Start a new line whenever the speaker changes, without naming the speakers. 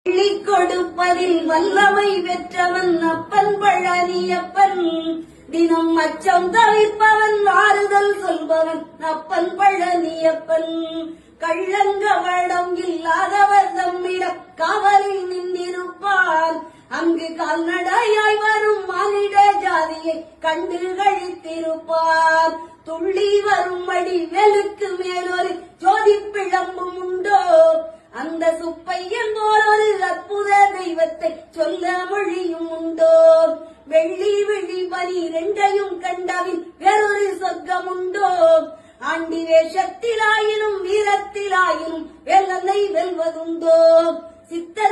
அள்ளி கொடுப்பதில் வல்லமை பெற்றவன் அப்பன் பழனியப்பன். தினம் அச்சம் தவிர்ப்பவன் ஆறுதல் சொல்பவன் அப்பன் பழனியப்பன். கள்ளங்கவடம் இல்லாதவர் தம்மிடம் காவலில் நின்றிருப்பான். அங்கு கால்நடையாய் வரும் மானிட ஜாதியை கண்டு கழித்திருப்பார். துள்ளி வரும்படி வெளுக்கு மேலொரு ஜோதி பிழம்பும் உண்டோ? அந்த சுப்பையன் போல் ஒரு அற்புத தெய்வத்தை சொல்ல மொழியும் உண்டோ? வெள்ளி விழி பனி இரண்டையும் கண்டவின் வேறொரு சொர்க்கம் உண்டோ? ஆண்டி வேஷத்திலாயினும் வீரத்திலாயினும் வெள்ளனை வெல்வதுண்டோ? சித்த